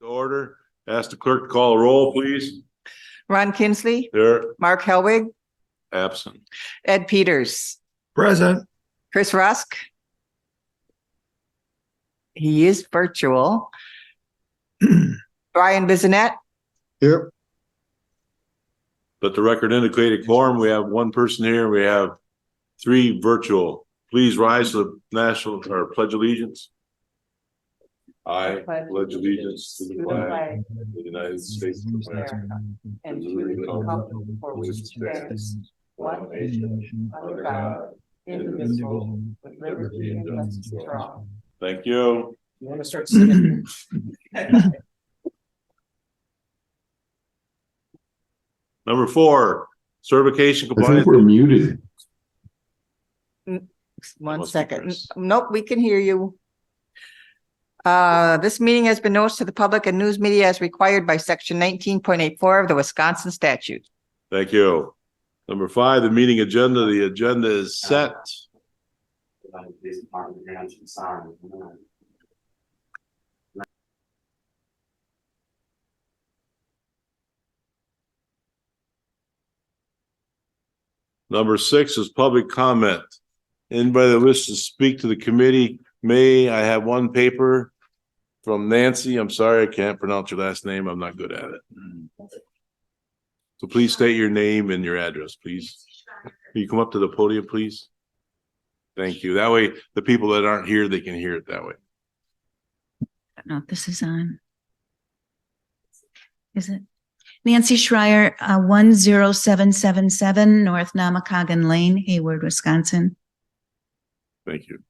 To order. Ask the clerk to call a roll, please. Ron Kinsley, There. Mark Helwig, Absent. Ed Peters, Present. Chris Rusk. He is virtual. Brian Bissonette, Here. Let the record indicate a quorum. We have one person here. We have three virtual. Please rise to the national or pledge allegiance. I pledge allegiance to the flag of the United States of America and to the republic for which it stands, one nation, under God, indivisible, with liberty and justice for all. Thank you. You want to start singing? Number 4, certification I think compliance. we're muted. One Must be second. Chris. Nope, we can hear you. This meeting has been noticed to the public and news media as required by section 19.84 of the Wisconsin statute. Thank you. Number 5, the meeting agenda. The agenda is set. Number 6 is public comment. Anybody that wishes to speak to the committee may. I have one paper from Nancy. I'm sorry, I can't pronounce your last name. I'm not good at it. So please state your name and your address, please. Can you come up to the podium, please? Thank you. That way, the people that aren't here, they can hear it that way. No, this is on. Is it? Nancy Schreier, 10777 North Namakagon Lane, Hayward, Wisconsin. Thank you.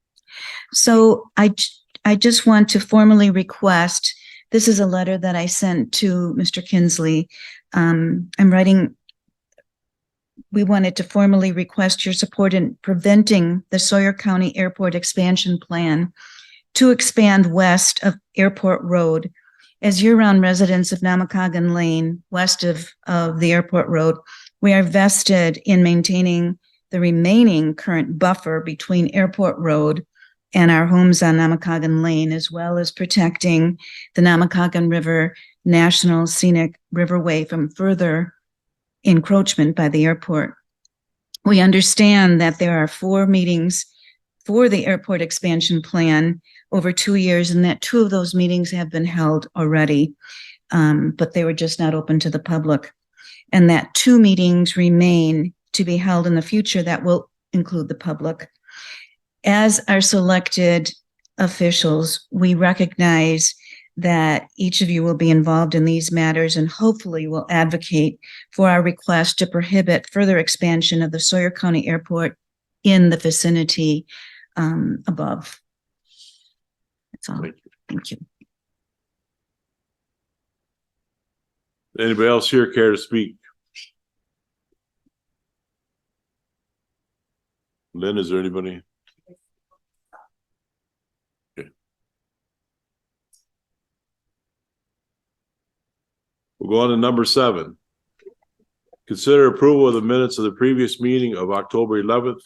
So I just want to formally request, this is a letter that I sent to Mr. Kinsley. I'm writing, we wanted to formally request your support in preventing the Sawyer County Airport expansion plan to expand west of Airport Road. As year-round residents of Namakagon Lane, west of the Airport Road, we are vested in maintaining the remaining current buffer between Airport Road and our homes on Namakagon Lane, as well as protecting the Namakagon River National Scenic Riverway from further encroachment by the airport. We understand that there are 4 meetings for the airport expansion plan over 2 years, and that 2 of those meetings have been held already, but they were just not open to the public. And that 2 meetings remain to be held in the future that will include the public. As our selected officials, we recognize that each of you will be involved in these matters and hopefully will advocate for our request to prohibit further expansion of the Sawyer County Airport in the vicinity above. That's all. Thank you. Anybody else here care to speak? Lynn, is there anybody? Okay. We'll go on to number 7. Consider approval of the minutes of the previous meeting of October 11th.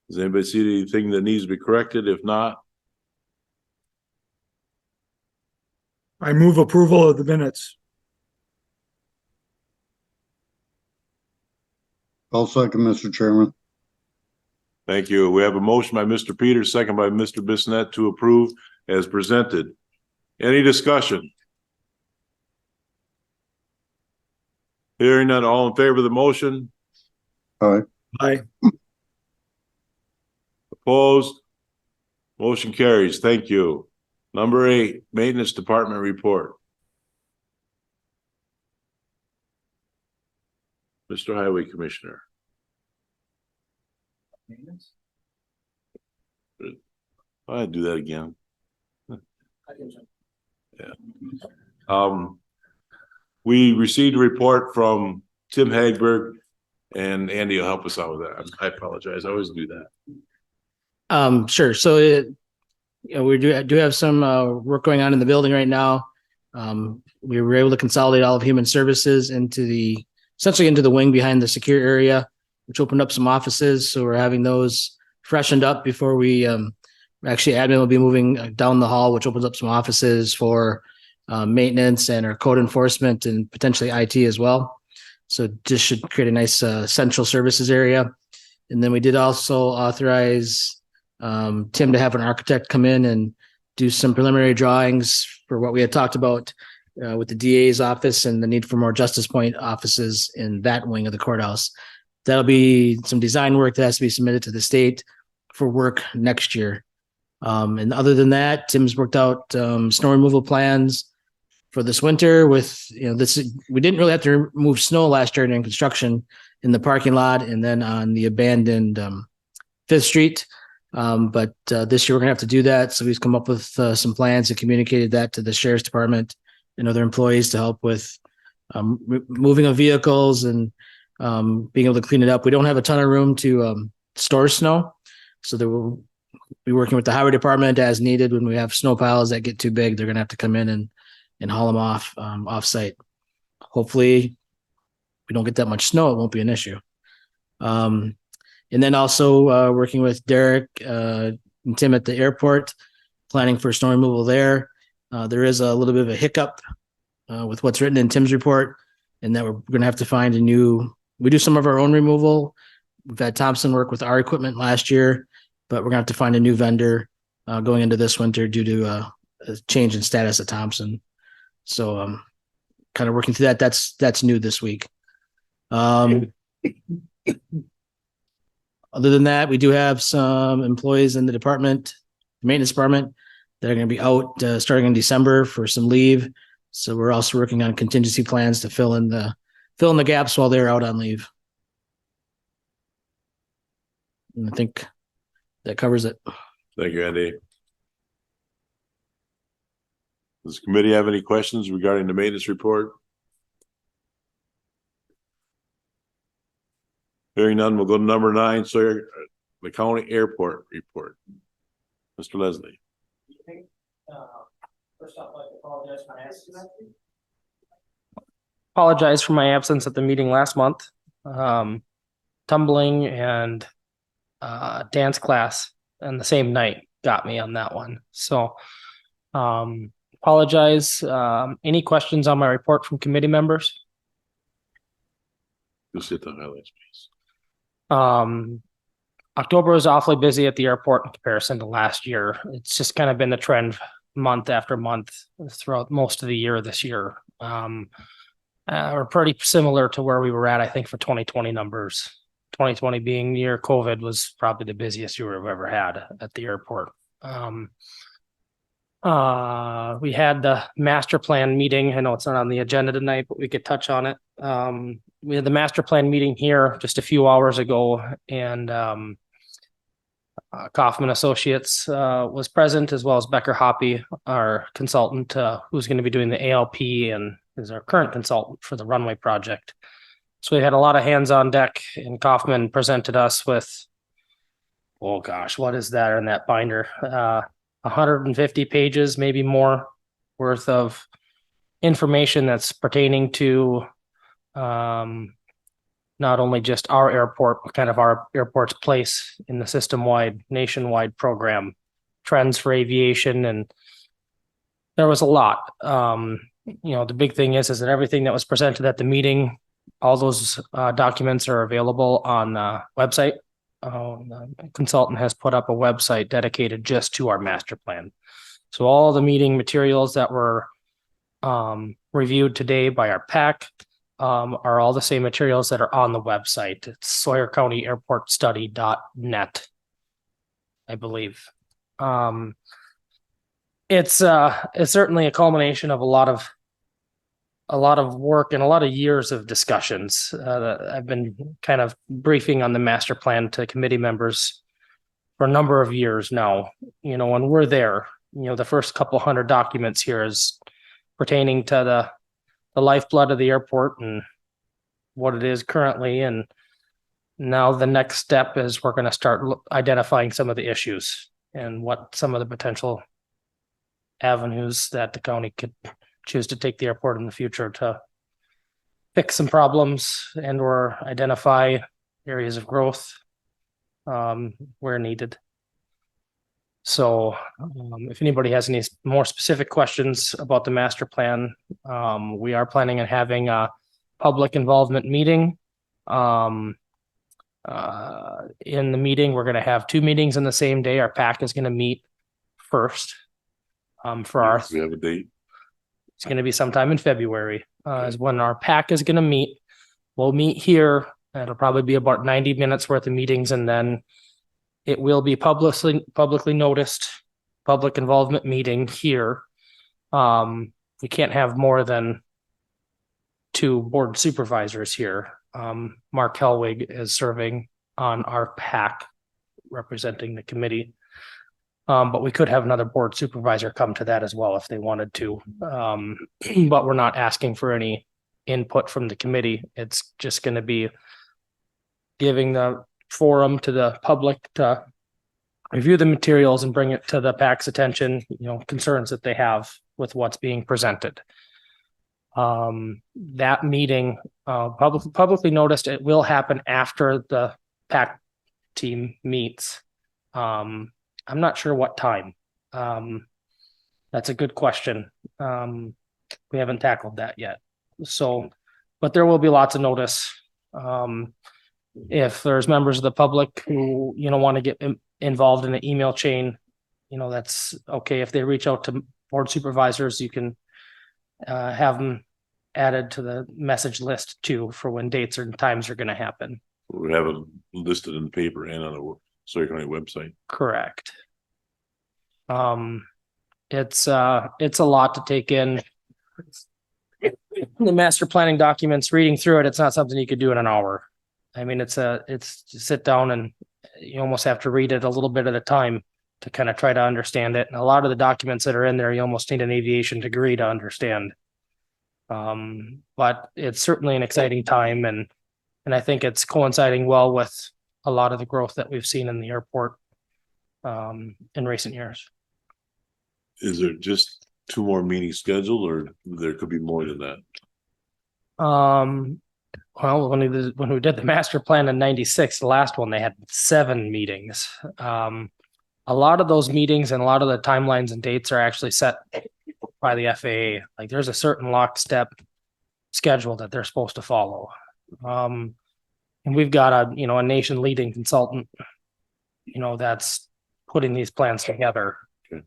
Does anybody see anything that needs to be corrected? If not, I move approval of the minutes. I'll second, Mr. Chairman. thank you. We have a motion by Mr. Peters, second by Mr. Bissonette to approve as presented. Any discussion? Hearing none, all in favor of the motion? Aye. Aye. Opposed? Motion carries. Thank you. Number 8, Maintenance Department report. Mr. Highway Commissioner. I'd do that again. Yeah. We received a report from Tim Hagberg, and Andy will help us out with that. I apologize. I always do that. Sure. So we do have some work going on in the building right now. We were able to consolidate all of human services essentially into the wing behind the secure area, which opened up some offices. So we're having those freshened up before we Actually, admin will be moving down the hall, which opens up some offices for maintenance and our code enforcement and potentially IT as well. So this should create a nice central services area. And then we did also authorize Tim to have an architect come in and do some preliminary drawings for what we had talked about with the DA's office and the need for more Justice Point offices in that wing of the courthouse. That'll be some design work that has to be submitted to the state for work next year. And other than that, Tim's worked out snow removal plans for this winter with, we didn't really have to remove snow last year during construction in the parking lot and then on the abandoned 5th Street. But this year we're gonna have to do that. So he's come up with some plans and communicated that to the sheriff's department and other employees to help with moving of vehicles and being able to clean it up. We don't have a ton of room to store snow. So there will be working with the highway department as needed. When we have snow piles that get too big, they're gonna have to come in and haul them off site. Hopefully we don't get that much snow, it won't be an issue. And then also working with Derek and Tim at the airport, planning for snow removal there. There is a little bit of a hiccup with what's written in Tim's report, and that we're going to have to find we do some of our own removal. We've had Thompson work with our equipment last year, but we're going to have to find a new vendor going into this winter due to a change in status at Thompson. So kind of working through that. That's new this week. Other than that, we do have some employees in the maintenance department, that are going to be out starting in December for some leave. So we're also working on contingency plans to fill in the gaps while they're out on leave. And I think that covers it. Thank you, Andy. Does the committee have any questions regarding the maintenance report? Hearing none, we'll go to number 9, Sawyer, the county airport report. Mr. Leslie. First off, I'd like to apologize for my absence at the meeting last month. Tumbling and dance class on the same night got me on that one. So apologize. Any questions on my report from committee members? Just hit the highlights, please. October was awfully busy at the airport in comparison to last year. It's just kind of been the trend month after month throughout most of the year this year. We're pretty similar to where we were at, I think, for 2020 numbers. 2020 being the year COVID was probably the busiest year we've ever had at the airport. We had the master plan meeting. I know it's not on the agenda tonight, but we could touch on it. We had the master plan meeting here just a few hours ago, and Kaufman Associates was present, as well as Becker Hoppy, our consultant, who's going to be doing the ALP and is our current consultant for the runway project. So we had a lot of hands on deck, and Kaufman presented us with, oh gosh, what is that in that binder? 150 pages, maybe more, worth of information that's pertaining to not only just our airport, but kind of our airport's place in the system-wide, nationwide program, trends for aviation, and there was a lot. The big thing is that everything that was presented at the meeting, all those documents are available on the website. The consultant has put up a website dedicated just to our master plan. So all the meeting materials that were reviewed today by our PAC are all the same materials that are on the website. It's SawyerCountyAirportStudy.net, I believe. It's certainly a culmination of a lot of work and a lot of years of discussions. I've been kind of briefing on the master plan to committee members for a number of years now, and we're there. The first couple hundred documents here is pertaining to the lifeblood of the airport and what it is currently. And now the next step is we're going to start identifying some of the issues and what some of the potential avenues that the county could choose to take the airport in the future to fix some problems and or identify areas of growth where needed. So if anybody has any more specific questions about the master plan, we are planning on having a public involvement meeting. In the meeting, we're going to have two meetings in the same day. Our PAC is going to meet first. For our, We have a date. it's going to be sometime in February, is when our PAC is going to meet. We'll meet here. It'll probably be about 90 minutes worth of meetings, and then it will be publicly noticed, public involvement meeting here. We can't have more than two board supervisors here. Mark Helwig is serving on our PAC representing the committee. But we could have another board supervisor come to that as well if they wanted to. But we're not asking for any input from the committee. It's just going to be giving the forum to the public to review the materials and bring it to the PAC's attention, concerns that they have with what's being presented. That meeting, publicly noticed, it will happen after the PAC team meets. I'm not sure what time. That's a good question. We haven't tackled that yet. So, but there will be lots of notice. If there's members of the public who, want to get involved in the email chain, that's okay. If they reach out to board supervisors, you can have them added to the message list too, for when dates and times are going to happen. We have it listed in the paper and on the Sawyer County website. Correct. It's a lot to take in. The master planning documents, reading through it, it's not something you could do in an hour. I mean, it's to sit down and you almost have to read it a little bit at a time to kind of try to understand it. And a lot of the documents that are in there, you almost need an aviation degree to understand. But it's certainly an exciting time, and I think it's coinciding well with a lot of the growth that we've seen in the airport in recent years. Is there just two more meetings scheduled, or there could be more than that? Well, when we did the master plan in '96, the last one, they had 7 meetings. A lot of those meetings and a lot of the timelines and dates are actually set by the FAA. Like, there's a certain lockstep schedule that they're supposed to follow. And we've got a nation leading consultant, that's putting these plans together. Okay.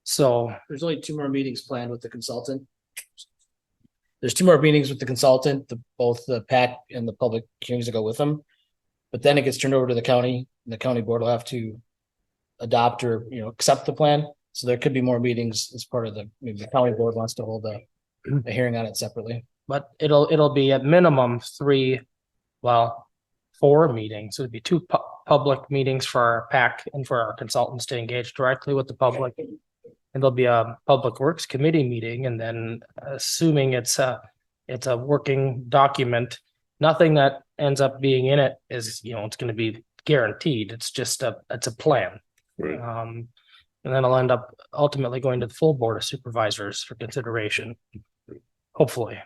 So There's only 2 more meetings planned with the consultant. There's 2 more meetings with the consultant, both the PAC and the public hearings that go with them. But then it gets turned over to the county, and the county board will have to adopt or, accept the plan. So there could be more meetings as part of maybe the county board wants to hold a hearing on it separately. but it'll be at minimum 4 meetings. So it'd be 2 public meetings for our PAC and for our consultants to engage directly with the public. And there'll be a public works committee meeting, and then assuming it's a working document, nothing that ends up being in it is, it's going to be guaranteed. It's just it's a plan. Right. And then it'll end up ultimately going to the full board of supervisors for consideration, hopefully.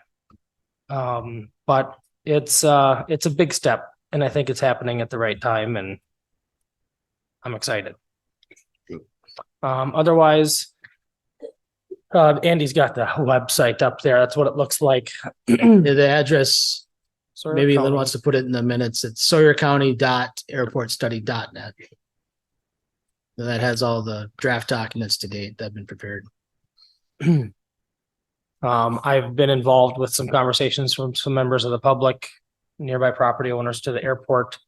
But it's a big step, and I think it's happening at the right time, and I'm excited. Good. Otherwise, Andy's got the website up there. That's what it looks like. The address, Sawyer maybe Lynn County. wants to put it in the minutes. It's sawyercounty.airportstudy.net. That has all the draft documents to date that have been prepared. I've been involved with some conversations from some members of the public, nearby property owners to the airport.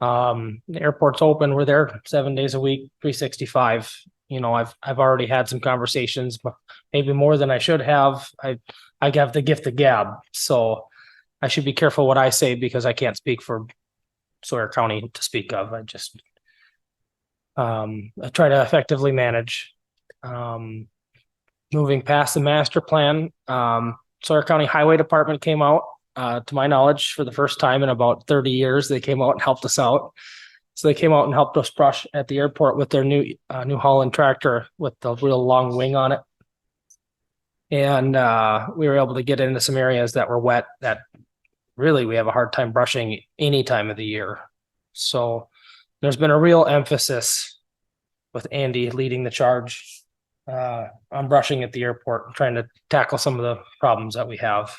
The airport's open. We're there 7 days a week, 365. I've already had some conversations, but maybe more than I should have. I have the gift of gab, so I should be careful what I say because I can't speak for Sawyer County to speak of. I just I try to effectively manage. Moving past the master plan, Sawyer County Highway Department came out, to my knowledge, for the first time in about 30 years. They came out and helped us out. So they came out and helped us brush at the airport with their New Holland tractor with the real long wing on it. And we were able to get into some areas that were wet that really we have a hard time brushing any time of the year. So there's been a real emphasis with Andy leading the charge on brushing at the airport, and trying to tackle some of the problems that we have.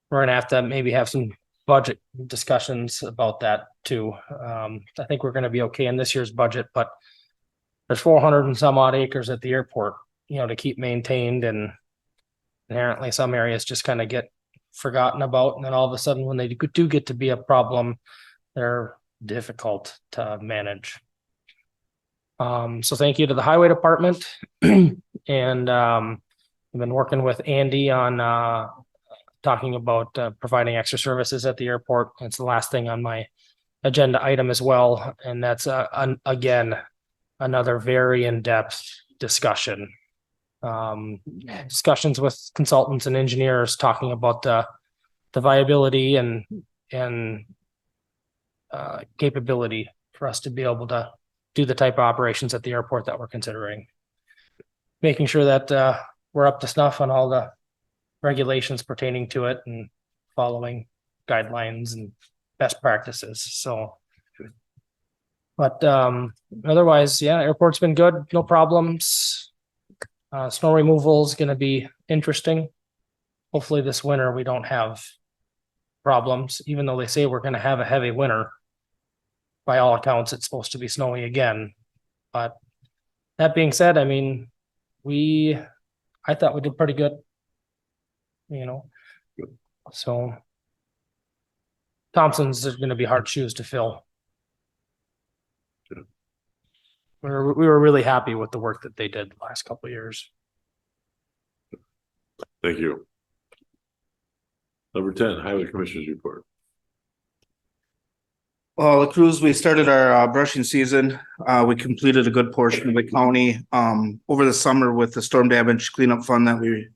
We're gonna have to maybe have some budget discussions about that too. I think we're gonna be okay in this year's budget, but there's 400 and some odd acres at the airport, to keep maintained, and inherently some areas just kind of get forgotten about. And then all of a sudden, when they do get to be a problem, they're difficult to manage. So thank you to the highway department. And I've been working with Andy on talking about providing extra services at the airport. It's the last thing on my agenda item as well. And that's again, another very in-depth discussion. Discussions with consultants and engineers talking about the viability and capability for us to be able to do the type of operations at the airport that we're considering. Making sure that we're up to snuff on all the regulations pertaining to it and following guidelines and best practices. So, but otherwise, yeah, airport's been good, no problems. Snow removal is going to be interesting. Hopefully this winter we don't have problems, even though they say we're going to have a heavy winter. By all accounts, it's supposed to be snowy again. But that being said, I mean, I thought we did pretty good, so Thompson's is going to be hard shoes to fill. We were really happy with the work that they did the last couple of years. Thank you. Number 10, Highway Commissioners report. Well, the crews, we started our brushing season. We completed a good portion of the county over the summer with the storm damage cleanup fund that we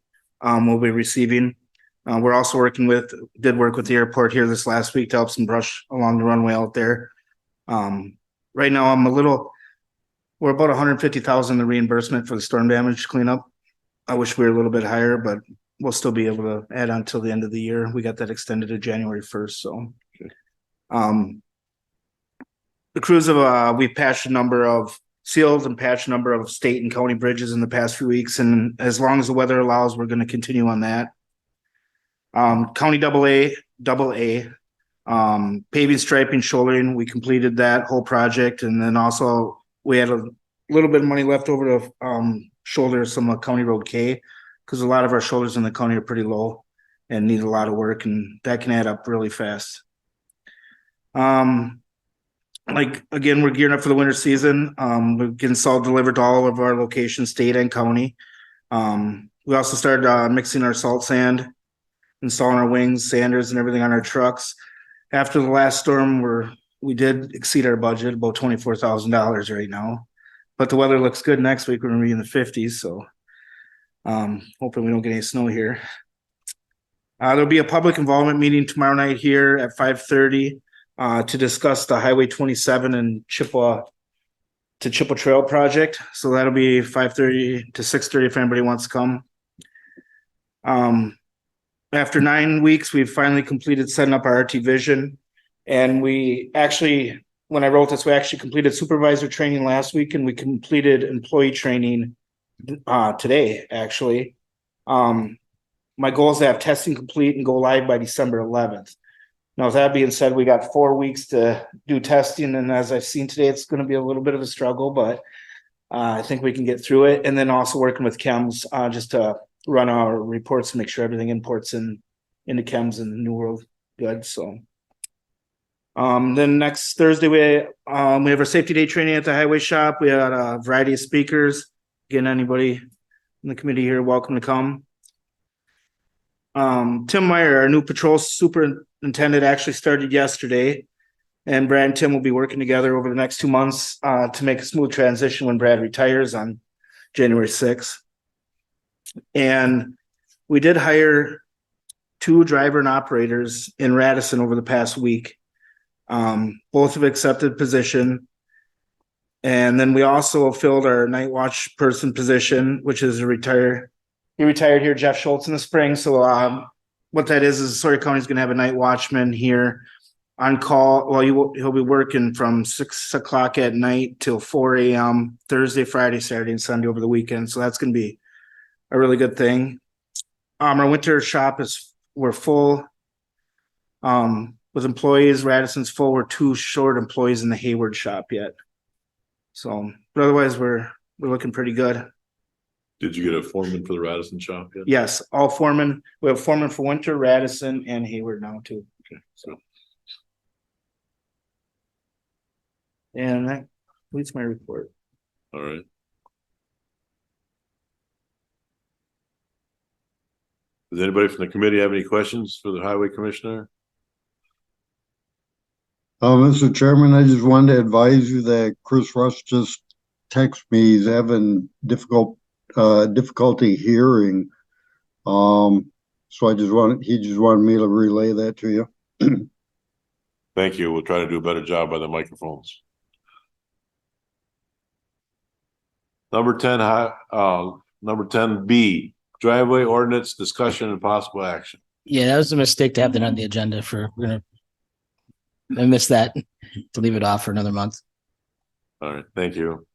will be receiving. We're also did work with the airport here this last week to help some brush along the runway out there. Right now we're about 150,000 the reimbursement for the storm damage cleanup. I wish we were a little bit higher, but we'll still be able to add on till the end of the year. We got that extended to January 1st. So, the crews we've patched a number of seals and patched a number of state and county bridges in the past few weeks. And as long as the weather allows, we're going to continue on that. County AA, paving, striping, shouldering, we completed that whole project. And then also we had a little bit of money left over to shoulder some County Road K, because a lot of our shoulders in the county are pretty low and need a lot of work, and that can add up really fast. Again, we're gearing up for the winter season. We're getting salt delivered to all of our locations, state and county. We also started mixing our salt sand, installing our wings, sanders, and everything on our trucks. After the last storm, we did exceed our budget, about $24,000 right now. But the weather looks good next week. We're going to be in the 50s, so hoping we don't get any snow here. There'll be a public involvement meeting tomorrow night here at 5:30 to discuss the Highway 27 and Chippewa Trail project. So that'll be 5:30 to 6:30 if anybody wants to come. After 9 weeks, we've finally completed setting up our RT Vision. And when I wrote this, we actually completed supervisor training last week, and we completed employee training today, actually. My goal is to have testing complete and go live by December 11th. Now, with that being said, we got 4 weeks to do testing. And as I've seen today, it's going to be a little bit of a struggle, but I think we can get through it. And then also working with chems just to run our reports to make sure everything imports into chems and New World good. So then next Thursday, we have our safety day training at the highway shop. We had a variety of speakers. Again, anybody in the committee here, welcome to come. Tim Meyer, our new patrol superintendent, actually started yesterday, and Brad and Tim will be working together over the next 2 months to make a smooth transition when Brad retires on January 6th. And we did hire 2 driver and operators in Radisson over the past week. Both have accepted position. And then we also filled our night watch person position, which is he retired here, Jeff Schultz, in the spring. So what that is Sawyer County is going to have a night watchman here on call. Well, he'll be working from 6 o'clock at night till 4 a.m. Thursday, Friday, Saturday, and Sunday over the weekend. So that's going to be a really good thing. Our winter shop we're full. With employees, Radisson's full. We're 2 short employees in the Hayward shop yet. So, but otherwise we're looking pretty good. Did you get a foreman for the Radisson shop yet? Yes, all foremen. We have foreman for winter, Radisson, and Hayward now too. Okay, so And that completes my report. all right. Does anybody from the committee have any questions for the highway commissioner? Mr. Chairman, I just wanted to advise you that Chris Rush just texted me. He's having difficulty hearing. So he just wanted me to relay that to you. Thank you. We'll try to do a better job by the microphones. Number 10B, driveway ordinance discussion and possible action. Yeah, that was a mistake to have that on the agenda I missed that to leave it off for another month. All right, thank you.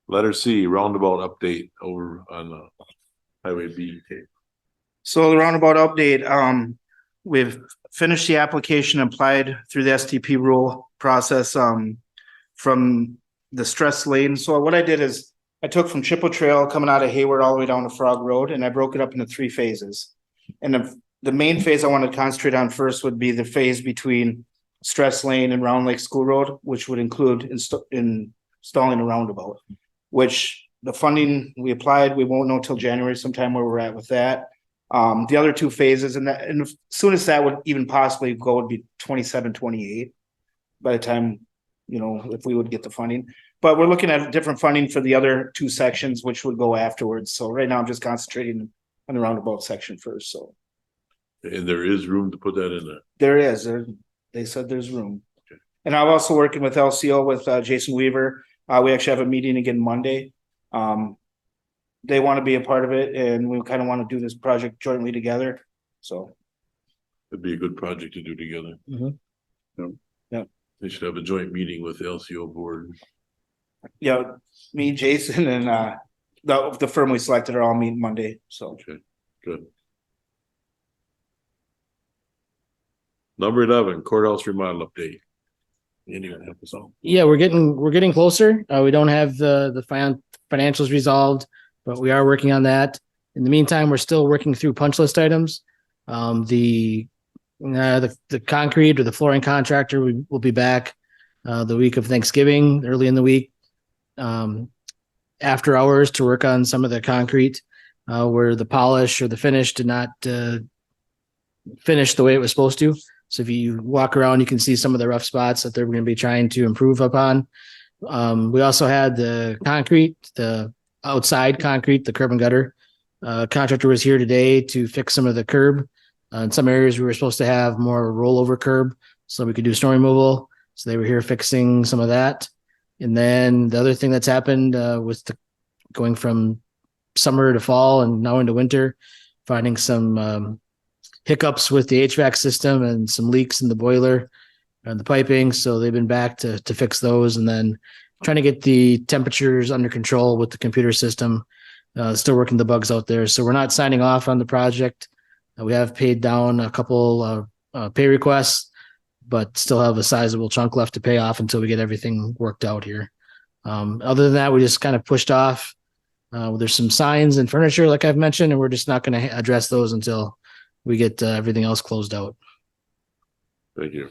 Letter C, roundabout update over on the Highway B. So the roundabout update, we've finished the application, applied through the STP rule process, from the stress lane. So what I did is I took from Chippewa Trail coming out of Hayward all the way down to Frog Road, and I broke it up into 3 phases. And the main phase I want to concentrate on first would be the phase between Stress Lane and Round Lake School Road, which would include installing a roundabout, which the funding we applied, we won't know till January sometime where we're at with that. The other 2 phases, and as soon as that would even possibly go, would be 27, 28 by the time, if we would get the funding. But we're looking at different funding for the other 2 sections, which would go afterwards. So right now I'm just concentrating on the roundabout section first. So. And there is room to put that in there. There is. They said there's room. Okay. And I'm also working with LCO with Jason Weaver. We actually have a meeting again Monday. They want to be a part of it, and we kind of want to do this project jointly together. So It'd be a good project to do together. Mm-hmm. Yeah. They should have a joint meeting with the LCO board. Yeah, me, Jason, and the firm we selected are all meeting Monday. So Okay, good. Number 11, courthouse remodel update. Anyone help us out? Yeah, we're getting closer. We don't have the financials resolved, but we are working on that. In the meantime, we're still working through punch list items. The concrete or the flooring contractor will be back the week of Thanksgiving, early in the week, after hours to work on some of the concrete where the polish or the finish did not finish the way it was supposed to. So if you walk around, you can see some of the rough spots that they're going to be trying to improve upon. We also had the concrete, the outside concrete, the curb and gutter. Contractor was here today to fix some of the curb. In some areas, we were supposed to have more rollover curb so we could do snow removal. So they were here fixing some of that. And then the other thing that's happened was going from summer to fall and now into winter, finding some hiccups with the HVAC system and some leaks in the boiler and the piping. So they've been back to fix those, and then trying to get the temperatures under control with the computer system. Still working the bugs out there. So we're not signing off on the project. We have paid down a couple pay requests, but still have a sizable chunk left to pay off until we get everything worked out here. Other than that, we just kind of pushed off. There's some signs and furniture, like I've mentioned, and we're just not going to address those until we get everything else closed out. Thank you.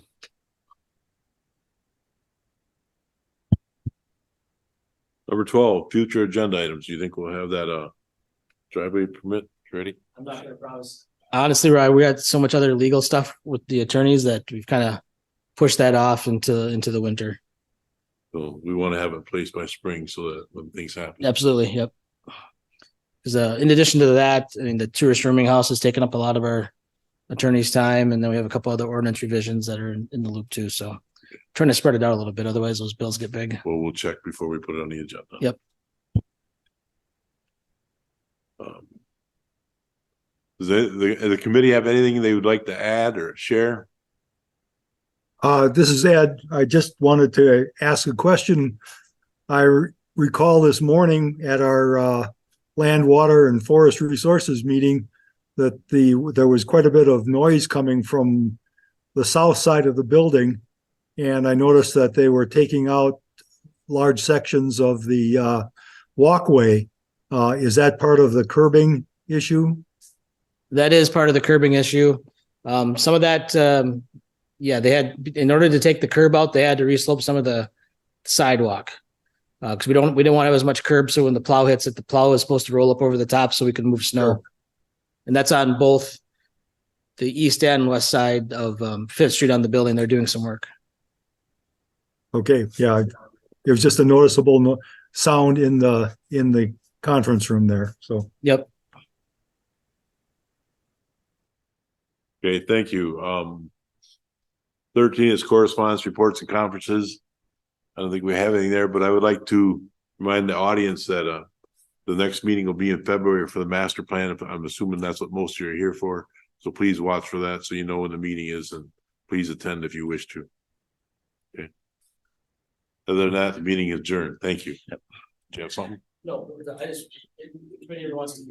Number 12, future agenda items. Do you think we'll have that driveway permit ready? I'm not going to promise. Honestly, Ryan, we had so much other legal stuff with the attorneys that we've kind of pushed that off into the winter. So we want to have it placed by spring so that when things happen. Absolutely. Yep. Because in addition to that, I mean, the tourist rooming house has taken up a lot of our attorney's time. And then we have a couple other ordinance revisions that are in the loop too. So trying to spread it out a little bit. Otherwise those bills get big. Well, we'll check before we put it on the agenda. Yep. Does the committee have anything they would like to add or share? This is Ed. I just wanted to ask a question. I recall this morning at our Land, Water and Forest Resources meeting that there was quite a bit of noise coming from the south side of the building. And I noticed that they were taking out large sections of the walkway. Is that part of the curbing issue? That is part of the curbing issue. Some of that, they had, in order to take the curb out, they had to reslope some of the sidewalk. Because we didn't want to have as much curb, so when the plow hits it, the plow is supposed to roll up over the top so we can move snow. Sure. And that's on both the east and west side of Fifth Street on the building. They're doing some work. Okay, yeah, it was just a noticeable sound in the conference room there, so. Yep. Okay, thank you. 13 is correspondence, reports and conferences. I don't think we have anything there, but I would like to remind the audience that the next meeting will be in February for the master plan. I'm assuming that's what most of you are here for. So please watch for that so you know when the meeting is, and please attend if you wish to. Okay. Other than that, the meeting is adjourned. Thank you. Yep. Do you have something? No, I just, if anybody wants to